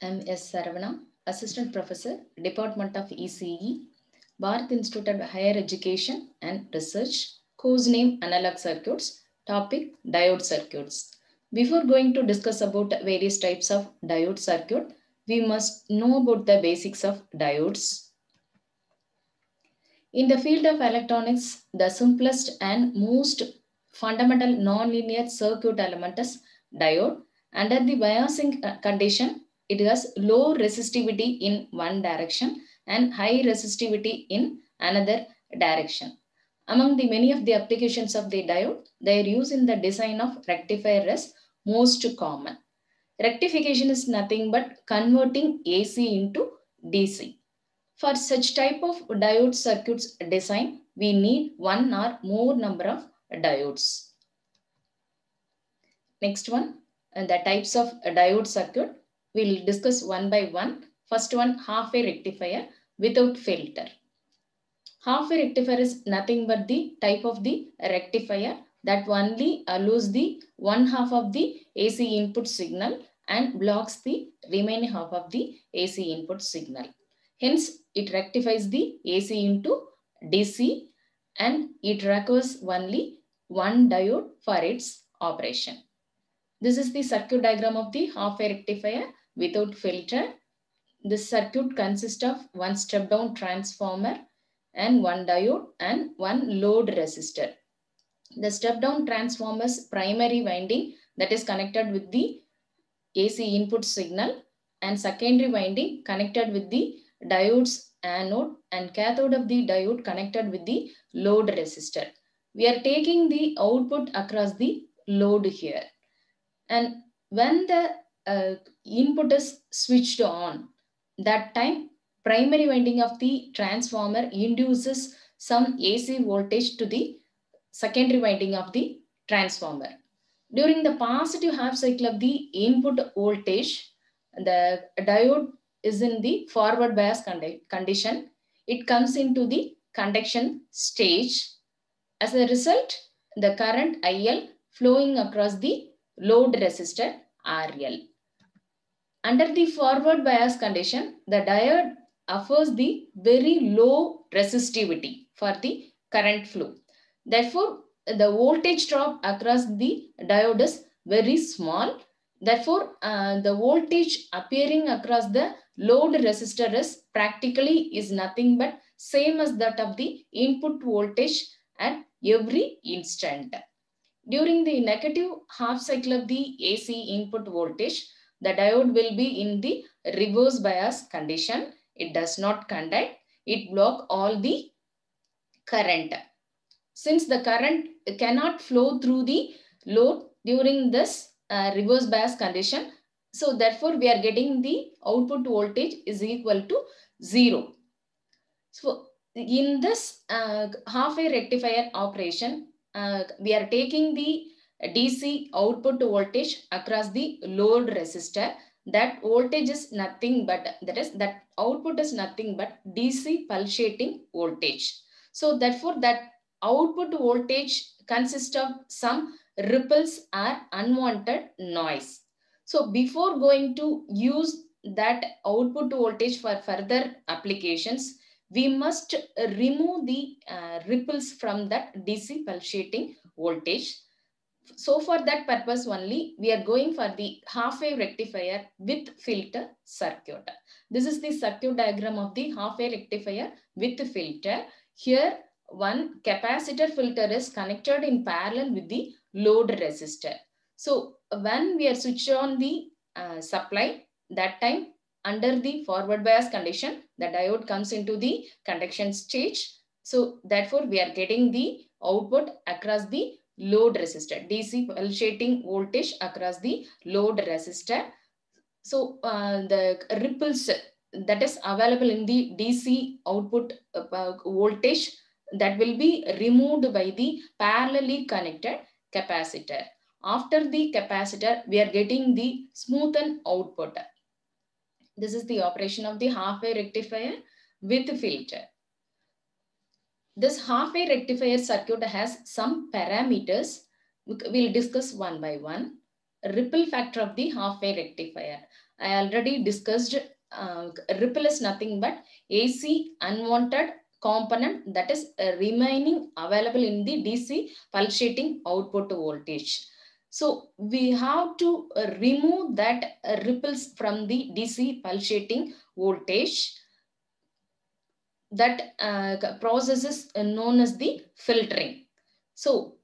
I'm S. Saravana, Assistant Professor, Department of ECE, Bharat Institute of Higher Education and Research, course name Analog Circuits, topic Diode Circuits. Before going to discuss about various types of diode circuit, we must know about the basics of diodes. In the field of electronics, the simplest and most fundamental nonlinear circuit element is diode. Under the biasing condition, it has low resistivity in one direction and high resistivity in another direction. Among the many of the applications of the diode, their use in the design of rectifier is most common. Rectification is nothing but converting AC into DC. For such type of diode circuits design, we need one or more number of diodes. Next one, the types of diode circuit. We'll discuss one by one. First one, half-wave rectifier without filter. Half-wave rectifier is nothing but the type of the rectifier that only allows the one half of the AC input signal and blocks the remaining half of the AC input signal. Hence, it rectifies the AC into DC and it requires only one diode for its operation. This is the circuit diagram of the half-wave rectifier without filter. This circuit consists of one step-down transformer and one diode and one load resistor. The step-down transformer's primary winding that is connected with the AC input signal and secondary winding connected with the diode's anode and cathode of the diode connected with the load resistor. We are taking the output across the load here. And when the input is switched on, that time primary winding of the transformer induces some AC voltage to the secondary winding of the transformer. During the positive half cycle of the input voltage, the diode is in the forward bias condition. It comes into the conduction stage. As a result, the current IL flowing across the load resistor RL. Under the forward bias condition, the diode offers the very low resistivity for the current flow. Therefore, the voltage drop across the diode is very small. Therefore, the voltage appearing across the load resistor is practically is nothing but same as that of the input voltage at every instant. During the negative half cycle of the AC input voltage, the diode will be in the reverse bias condition. It does not conduct. It blocks all the current. Since the current cannot flow through the load during this reverse bias condition, so therefore we are getting the output voltage is equal to 0. So in this half-wave rectifier operation, we are taking the DC output voltage across the load resistor. That voltage is nothing but, that output is nothing but DC pulsating voltage. So therefore that output voltage consists of some ripples or unwanted noise. So before going to use that output voltage for further applications, we must remove the ripples from that DC pulsating voltage. So for that purpose only, we are going for the half-wave rectifier with filter circuit. This is the circuit diagram of the half-wave rectifier with filter. Here, one capacitor filter is connected in parallel with the load resistor. So when we are switched on the supply, that time under the forward bias condition, the diode comes into the conduction stage. So therefore, we are getting the output across the load resistor, DC pulsating voltage across the load resistor. So the ripples that is available in the DC output voltage, that will be removed by the parallelly connected capacitor. After the capacitor, we are getting the smoothened output. This is the operation of the half-wave rectifier with filter. This half-wave rectifier circuit has some parameters. We'll discuss one by one. ripple factor of the half-wave rectifier. I already discussed ripple is nothing but AC unwanted component that is remaining available in the DC pulsating output voltage. So we have to remove that ripples from the DC pulsating voltage. That process is known as the filtering. So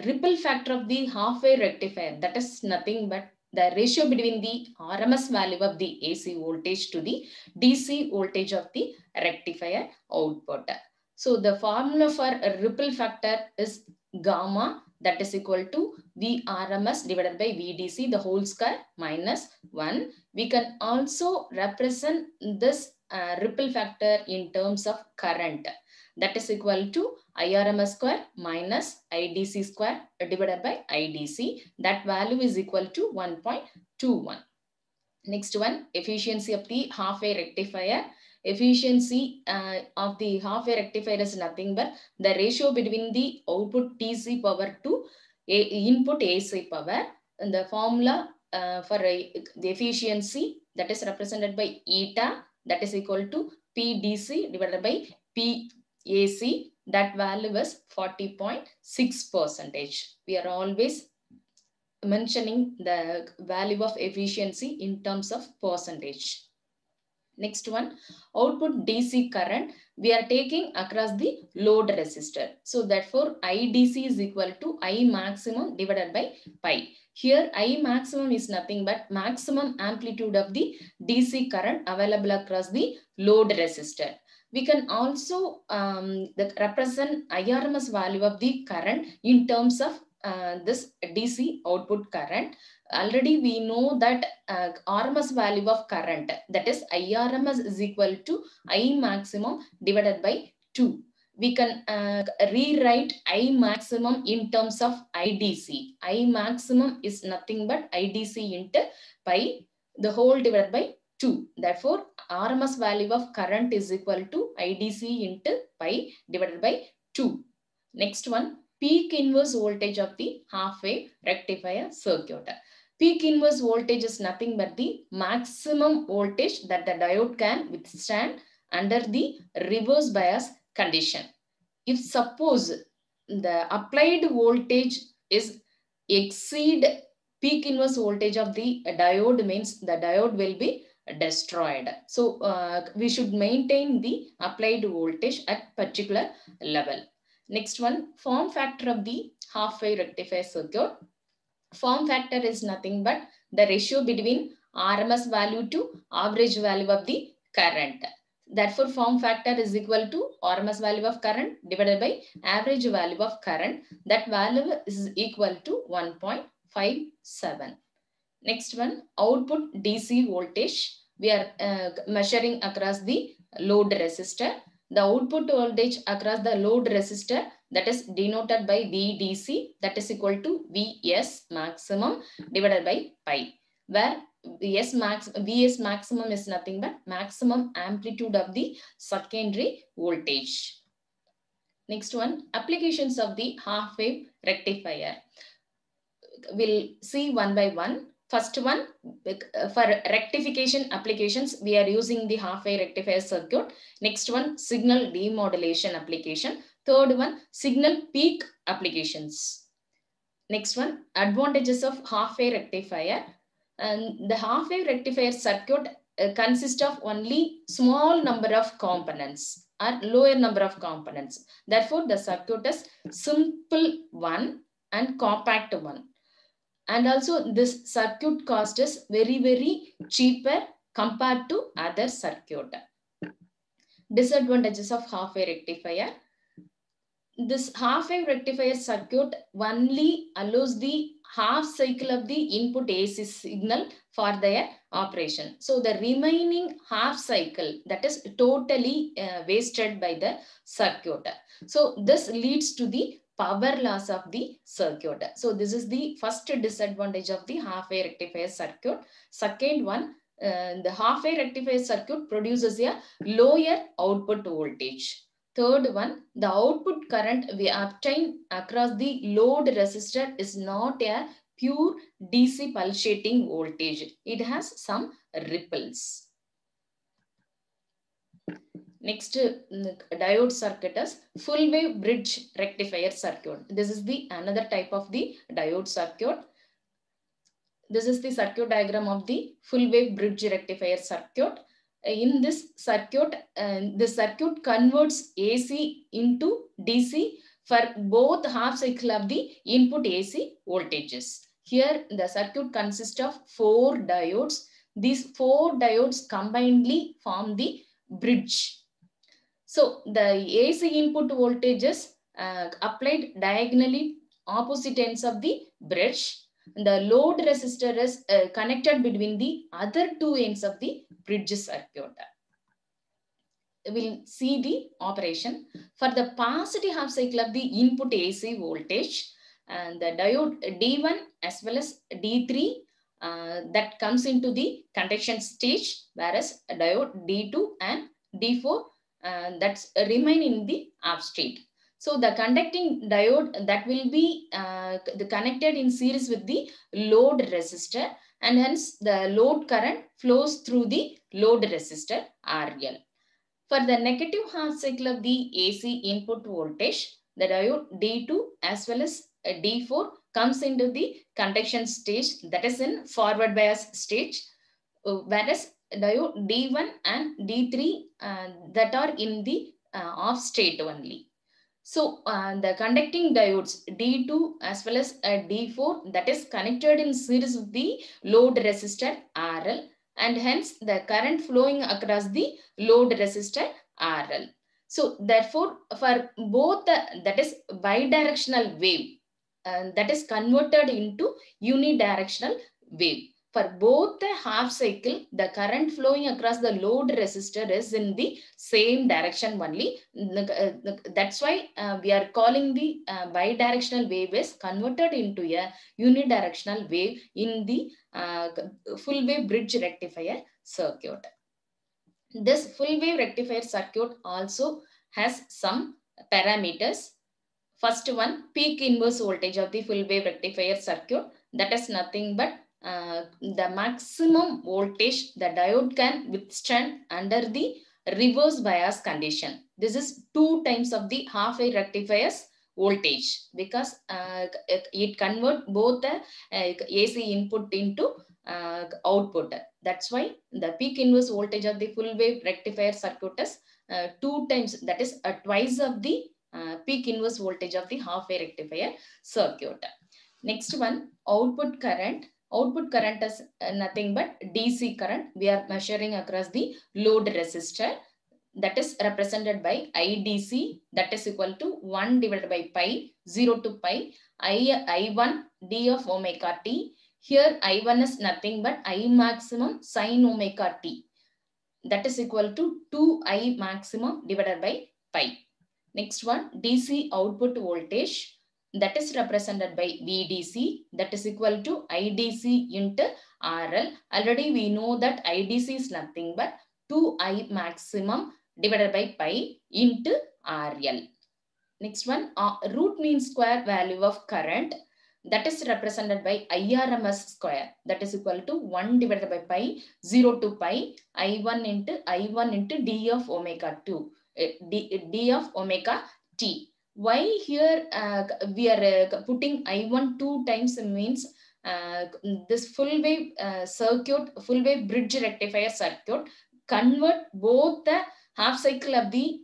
ripple factor of the half-wave rectifier, that is nothing but the ratio between the RMS value of the AC voltage to the DC voltage of the rectifier output. So the formula for a ripple factor is gamma, that is equal to VRMS divided by VDC the whole square minus 1. We can also represent this ripple factor in terms of current, that is equal to IRMS square minus IDC square divided by IDC. That value is equal to 1.21. Next one, efficiency of the half-wave rectifier. Efficiency of the half-wave rectifier is nothing but the ratio between the output DC power to input AC power. And the formula for the efficiency, that is represented by eta, that is equal to PDC divided by PAC. That value is 40.6%. We are always mentioning the value of efficiency in terms of percentage. Next one, output DC current we are taking across the load resistor. So therefore IDC is equal to I maximum divided by pi. Here I maximum is nothing but maximum amplitude of the DC current available across the load resistor. We can also represent IRMS value of the current in terms of this DC output current. Already we know that RMS value of current, that is IRMS is equal to I maximum divided by 2. We can rewrite I maximum in terms of IDC. I maximum is nothing but IDC into pi the whole divided by 2. Therefore, RMS value of current is equal to IDC into pi divided by 2. Next one, peak inverse voltage of the half-wave rectifier circuit. Peak inverse voltage is nothing but the maximum voltage that the diode can withstand under the reverse bias condition. If suppose the applied voltage is exceed peak inverse voltage of the diode, means the diode will be destroyed. So we should maintain the applied voltage at particular level. Next one, form factor of the half-wave rectifier circuit. Form factor is nothing but the ratio between RMS value to average value of the current. Therefore, form factor is equal to RMS value of current divided by average value of current. That value is equal to 1.57. Next one, output DC voltage. We are measuring across the load resistor. The output voltage across the load resistor, that is denoted by VDC, that is equal to Vs maximum divided by pi, where Vs maximum is nothing but maximum amplitude of the secondary voltage. Next one, applications of the half-wave rectifier. We'll see one by one. First one, for rectification applications, we are using the half-wave rectifier circuit. Next one, signal demodulation application. Third one, signal peak applications. Next one, advantages of half-wave rectifier. And the half-wave rectifier circuit consists of only small number of components or lower number of components. Therefore, the circuit is simple one and compact one. And also this circuit cost is very, very cheaper compared to other circuit. Disadvantages of half-wave rectifier. This half-wave rectifier circuit only allows the half cycle of the input AC signal for their operation. So the remaining half cycle, that is totally wasted by the circuit. So this leads to the power loss of the circuit. So this is the first disadvantage of the half-wave rectifier circuit. Second one, the half-wave rectifier circuit produces a lower output voltage. Third one, the output current we obtain across the load resistor is not a pure DC pulsating voltage. It has some ripples. Next diode circuit is full wave bridge rectifier circuit. This is the another type of the diode circuit. This is the circuit diagram of the full wave bridge rectifier circuit. In this circuit, the circuit converts AC into DC for both half cycle of the input AC voltages. Here the circuit consists of 4 diodes. These 4 diodes combinedly form the bridge. So the AC input voltages applied diagonally opposite ends of the bridge. The load resistor is connected between the other 2 ends of the bridge circuit. We'll see the operation. For the positive half cycle of the input AC voltage, and the diode D1 as well as D3 that comes into the conduction stage, whereas diode D2 and D4 that's remain in the off state. So the conducting diode that will be connected in series with the load resistor, and hence the load current flows through the load resistor RL. For the negative half cycle of the AC input voltage, the diode D2 as well as D4 comes into the conduction stage, that is in forward bias stage, whereas diode D1 and D3 that are in the off state only. So the conducting diodes D2 as well as D4 that is connected in series with the load resistor RL, and hence the current flowing across the load resistor RL. So therefore for both that is bidirectional wave that is converted into unidirectional wave. For both the half cycle, the current flowing across the load resistor is in the same direction only. That's why we are calling the bidirectional wave is converted into a unidirectional wave in the full wave bridge rectifier circuit. This full wave rectifier circuit also has some parameters. First one, peak inverse voltage of the full wave rectifier circuit. That is nothing but the maximum voltage the diode can withstand under the reverse bias condition. This is 2 times of the half wave rectifier's voltage, because it converts both the AC input into output. That's why the peak inverse voltage of the full wave rectifier circuit is 2 times, that is twice of the peak inverse voltage of the half wave rectifier circuit. Next one, output current. Output current is nothing but DC current. We are measuring across the load resistor, that is represented by IDC, that is equal to 1 divided by pi, 0 to pi, I1 d of omega t. Here I1 is nothing but I maximum sine omega t, that is equal to 2I maximum divided by pi. Next one, DC output voltage, that is represented by VDC, that is equal to IDC into RL. Already we know that IDC is nothing but 2I maximum divided by pi into RL. Next one, root mean square value of current, that is represented by IRMS square, that is equal to 1 divided by pi, 0 to pi, I1 into d of omega 2, d of omega t. Why here we are putting I1 2 times means this full wave circuit, full wave bridge rectifier circuit convert both the half cycle of the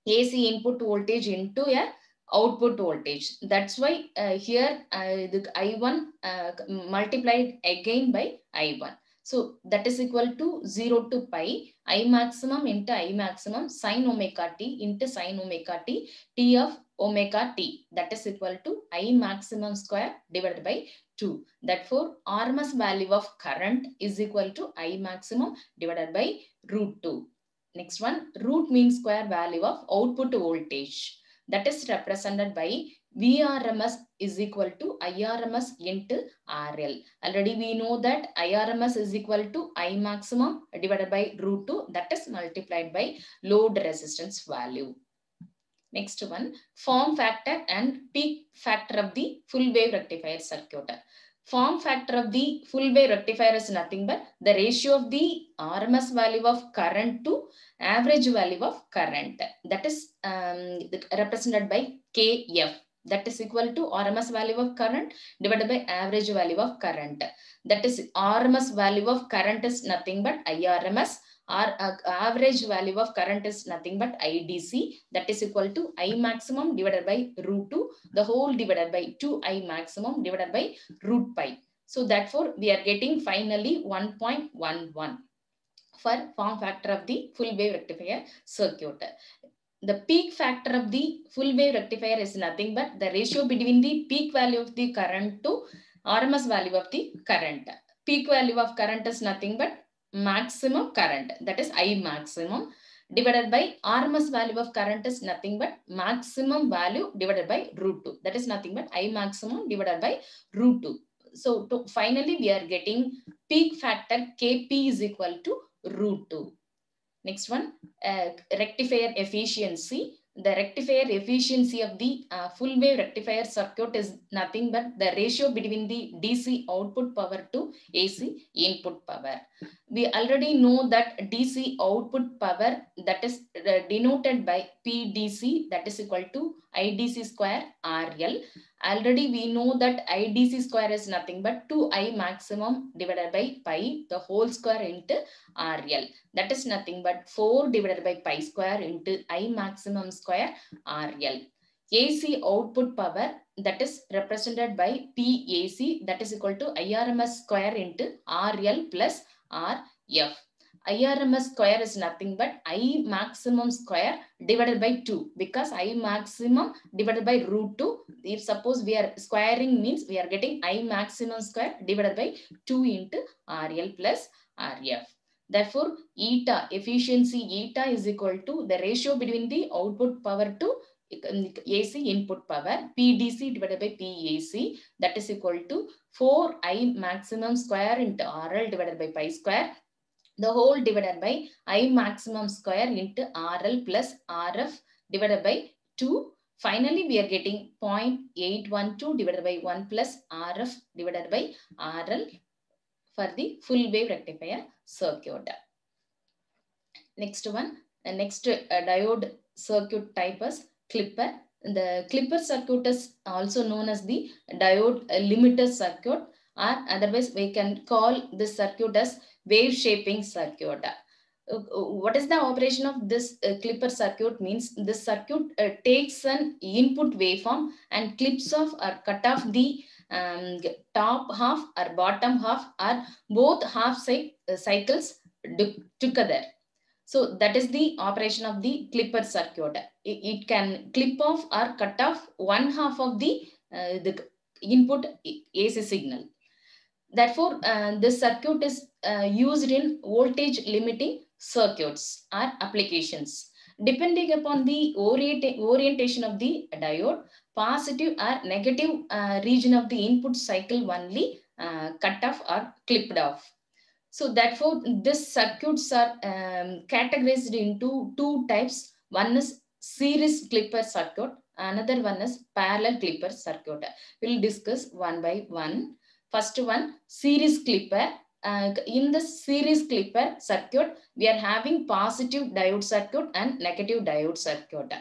AC input voltage into a output voltage. That's why here the I1 multiplied again by I1. So that is equal to 0 to pi, I maximum into I maximum sine omega t into sine omega t, t of omega t, that is equal to I maximum square divided by 2. Therefore, RMS value of current is equal to I maximum divided by root 2. Next one, root mean square value of output voltage, that is represented by VRMS is equal to IRMS into RL. Already we know that IRMS is equal to I maximum divided by root 2, that is multiplied by load resistance value. Next one, form factor and peak factor of the full wave rectifier circuit. Form factor of the full wave rectifier is nothing but the ratio of the RMS value of current to average value of current. That is represented by KF. That is equal to RMS value of current divided by average value of current. That is RMS value of current is nothing but IRMS. Our average value of current is nothing but IDC. That is equal to I maximum divided by root 2, the whole divided by 2I maximum divided by root pi. So therefore, we are getting finally 1.11 for form factor of the full wave rectifier circuit. The peak factor of the full wave rectifier is nothing but the ratio between the peak value of the current to RMS value of the current. Peak value of current is nothing but maximum current, that is I maximum, divided by RMS value of current is nothing but maximum value divided by root 2. That is nothing but I maximum divided by root 2. So finally we are getting peak factor Kp is equal to root 2. Next one, rectifier efficiency. The rectifier efficiency of the full wave rectifier circuit is nothing but the ratio between the DC output power to AC input power. We already know that DC output power, that is denoted by PDC, that is equal to IDC square RL. Already we know that IDC square is nothing but 2I maximum divided by pi, the whole square into RL. That is nothing but 4 divided by pi square into I maximum square RL. AC output power, that is represented by PAC, that is equal to IRMS square into RL plus RF. IRMS square is nothing but I maximum square divided by 2, because I maximum divided by root 2. If suppose we are squaring means we are getting I maximum square divided by 2 into RL plus RF. Therefore, eta, efficiency eta is equal to the ratio between the output power to AC input power, PDC divided by PAC, that is equal to 4I maximum square into RL divided by pi square, the whole divided by I maximum square into RL plus RF divided by 2. Finally, we are getting 0.812 divided by 1 plus RF divided by RL for the full wave rectifier circuit. Next one, next diode circuit type is clipper. The clipper circuit is also known as the diode limiter circuit, or otherwise we can call this circuit as wave shaping circuit. What is the operation of this clipper circuit means? This circuit takes an input waveform and clips off or cut off the top half or bottom half or both half cycles together. So that is the operation of the clipper circuit. It can clip off or cut off one half of the input AC signal. Therefore, this circuit is used in voltage limiting circuits or applications. Depending upon the orientation of the diode, positive or negative region of the input cycle only cut off or clipped off. So therefore, these circuits are categorized into two types. One is series clipper circuit, another one is parallel clipper circuit. We'll discuss one by one. First one, series clipper. In the series clipper circuit, we are having positive diode circuit and negative diode circuit.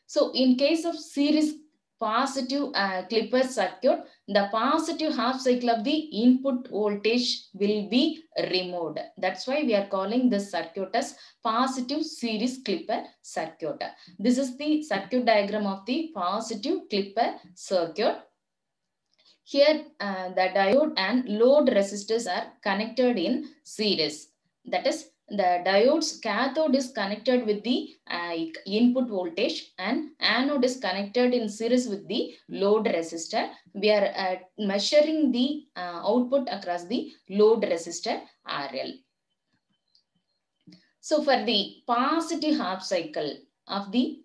So in case of series positive clipper circuit, the positive half cycle of the input voltage will be removed. That's why we are calling this circuit as positive series clipper circuit. This is the circuit diagram of the positive clipper circuit. Here, the diode and load resistors are connected in series. That is, the diode's cathode is connected with the input voltage and anode is connected in series with the load resistor. We are measuring the output across the load resistor RL. So for the positive half cycle of the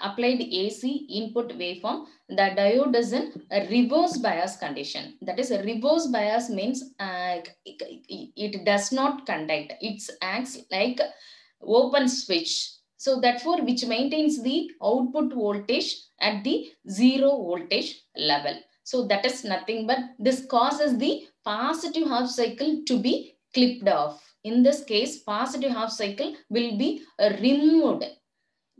applied AC input waveform, the diode is in a reverse bias condition. That is, a reverse bias means it does not conduct. It acts like open switch. So therefore, which maintains the output voltage at the zero voltage level. So that is nothing but this causes the positive half cycle to be clipped off. In this case, positive half cycle will be removed.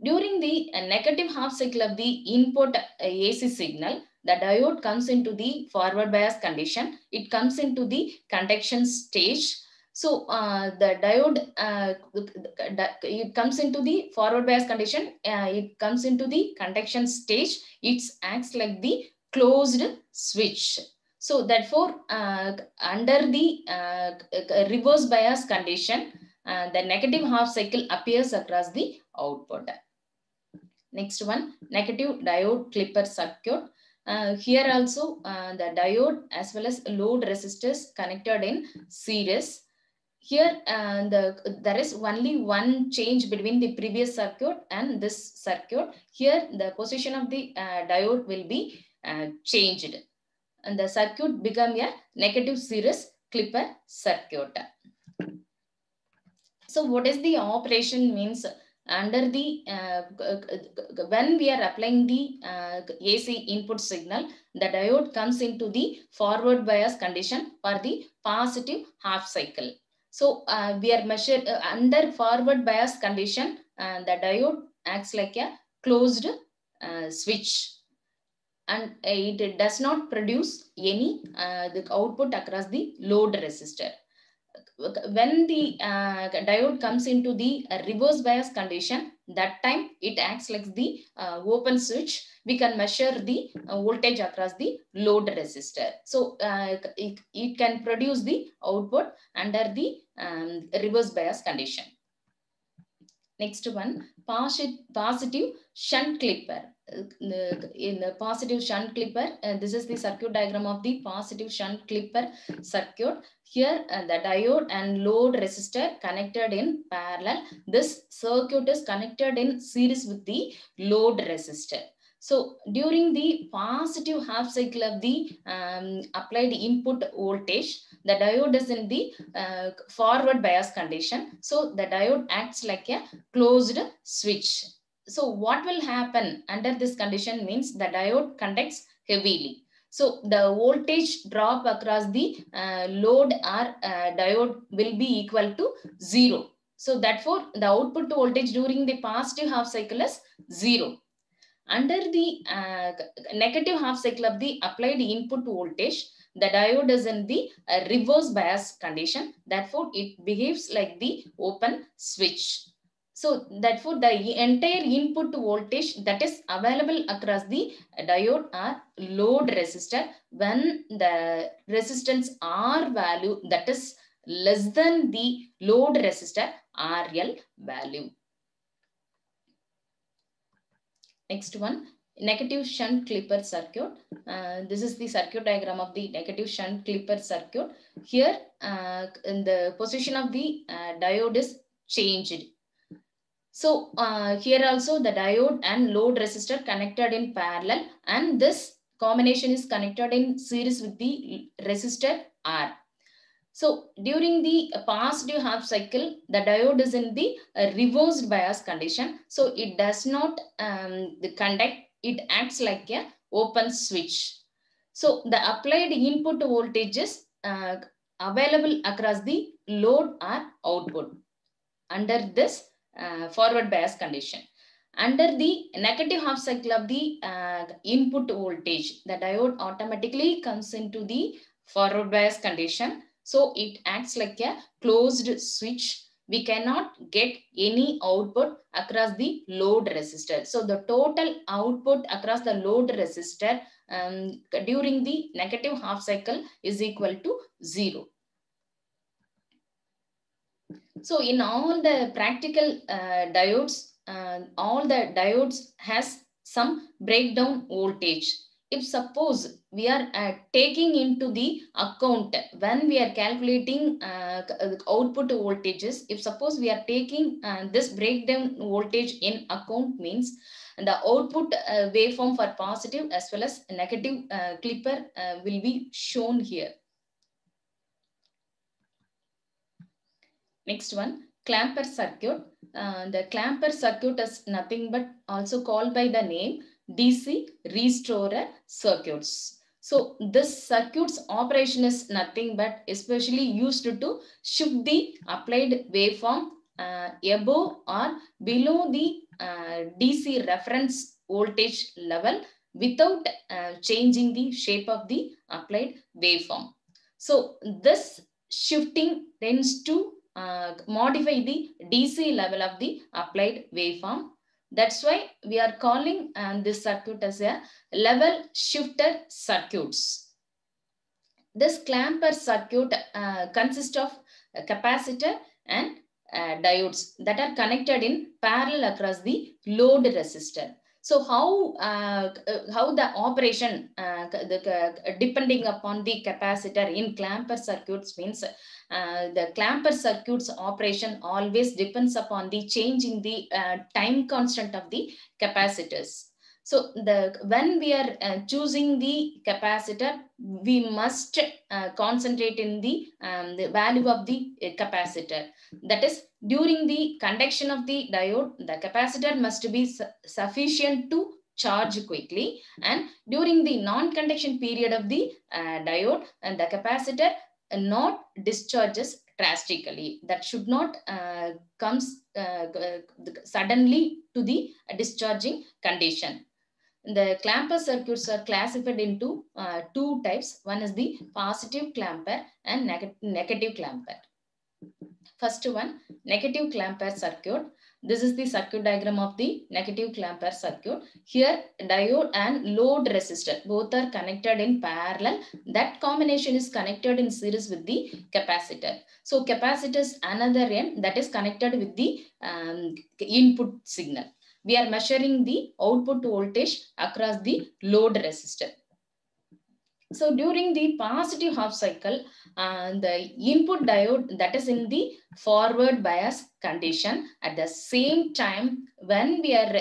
During the negative half cycle of the input AC signal, the diode comes into the forward bias condition. It comes into the conduction stage. So the diode, it comes into the forward bias condition. It comes into the conduction stage. It acts like the closed switch. So therefore, under the reverse bias condition, the negative half cycle appears across the output. Next one, negative diode clipper circuit. Here also the diode as well as load resistors connected in series. Here there is only one change between the previous circuit and this circuit. Here the position of the diode will be changed and the circuit become a negative series clipper circuit. So what is the operation means? Under the when we are applying the AC input signal, the diode comes into the forward bias condition for the positive half cycle. So we are measured under forward bias condition, the diode acts like a closed switch, and it does not produce any the output across the load resistor. When the diode comes into the reverse bias condition, that time it acts like the open switch. We can measure the voltage across the load resistor. So it can produce the output under the reverse bias condition. Next one, positive shunt clipper. In the positive shunt clipper, this is the circuit diagram of the positive shunt clipper circuit. Here the diode and load resistor connected in parallel. This circuit is connected in series with the load resistor. So during the positive half cycle of the applied input voltage, the diode is in the forward bias condition. So the diode acts like a closed switch. So what will happen under this condition means the diode conducts heavily. So the voltage drop across the load or diode will be equal to 0. So therefore the output voltage during the positive half cycle is 0. Under the negative half cycle of the applied input voltage, the diode is in the reverse bias condition. Therefore, it behaves like the open switch. So, therefore, the entire input voltage that is available across the diode or load resistor when the resistance R value that is less than the load resistor RL value. Next one, negative shunt clipper circuit. This is the circuit diagram of the negative shunt clipper circuit. Here, in the position of the diode is changed. So here also the diode and load resistor connected in parallel, and this combination is connected in series with the resistor R. So during the positive half cycle, the diode is in the reversed bias condition. So it does not conduct, it acts like a open switch. So the applied input voltages available across the load or output under this forward bias condition. Under the negative half cycle of the input voltage, the diode automatically comes into the forward bias condition. So it acts like a closed switch. We cannot get any output across the load resistor. So the total output across the load resistor during the negative half cycle is equal to 0. So in all the practical diodes, all the diodes has some breakdown voltage. If suppose we are taking into the account when we are calculating output voltages, if suppose we are taking this breakdown voltage in account means the output waveform for positive as well as negative clipper will be shown here. Next one, clamper circuit. The clamper circuit is nothing but also called by the name DC restorer circuits. So this circuit's operation is nothing but especially used to shift the applied waveform above or below the DC reference voltage level without changing the shape of the applied waveform. So this shifting tends to modify the DC level of the applied waveform. That's why we are calling this circuit as a level shifter circuits. This clamper circuit consists of a capacitor and diodes that are connected in parallel across the load resistor. So how the operation depending upon the capacitor in clamper circuits means the clamper circuits operation always depends upon the change in the time constant of the capacitors. So when we are choosing the capacitor, we must concentrate in the value of the capacitor. That is, during the conduction of the diode, the capacitor must be sufficient to charge quickly, and during the non-conduction period of the diode, and the capacitor not discharges drastically. That should not comes suddenly to the discharging condition. The clamper circuits are classified into two types. One is the positive clamper and negative clamper. First one, negative clamper circuit. This is the circuit diagram of the negative clamper circuit. Here, diode and load resistor both are connected in parallel. That combination is connected in series with the capacitor. So, capacitor is another end that is connected with the input signal. We are measuring the output voltage across the load resistor. So during the positive half cycle, the input diode that is in the forward bias condition, at the same time when we are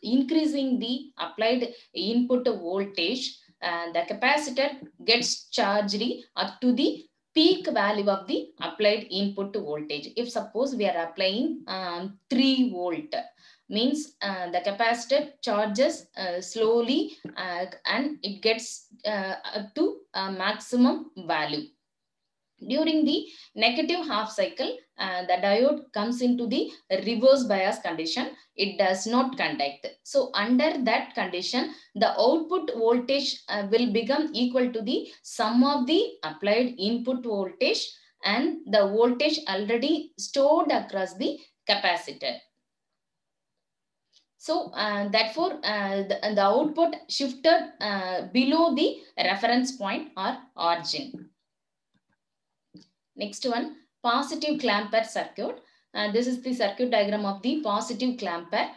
increasing the applied input voltage, the capacitor gets charged up to the peak value of the applied input voltage. If suppose we are applying 3 volt, means the capacitor charges slowly and it gets up to maximum value. During the negative half cycle, the diode comes into the reverse bias condition. It does not conduct. So under that condition, the output voltage will become equal to the sum of the applied input voltage and the voltage already stored across the capacitor. So therefore, the output shifted below the reference point or origin. Next one, positive clamper circuit. This is the circuit diagram of the positive clamper.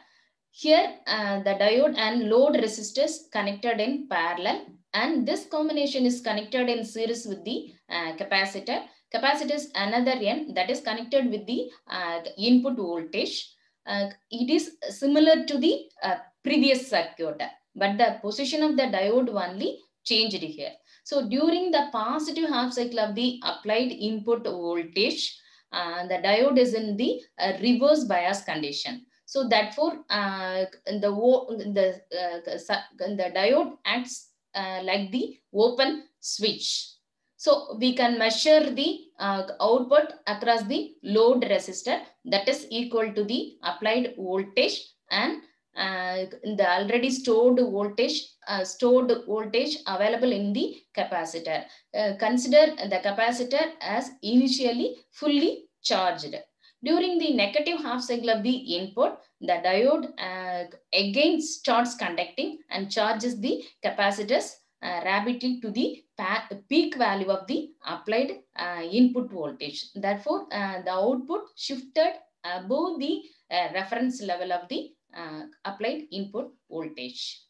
Here, the diode and load resistors connected in parallel, and this combination is connected in series with the capacitor. Capacitor is another end that is connected with the input voltage. It is similar to the previous circuit, but the position of the diode only changed here. So during the positive half cycle of the applied input voltage, the diode is in the reverse bias condition. So therefore, the diode acts like the open switch. So we can measure the output across the load resistor that is equal to the applied voltage and the already stored voltage available in the capacitor. Consider the capacitor as initially fully charged. During the negative half cycle of the input, the diode again starts conducting and charges the capacitors rapidly to the peak value of the applied input voltage. Therefore, the output shifted above the reference level of the applied input voltage.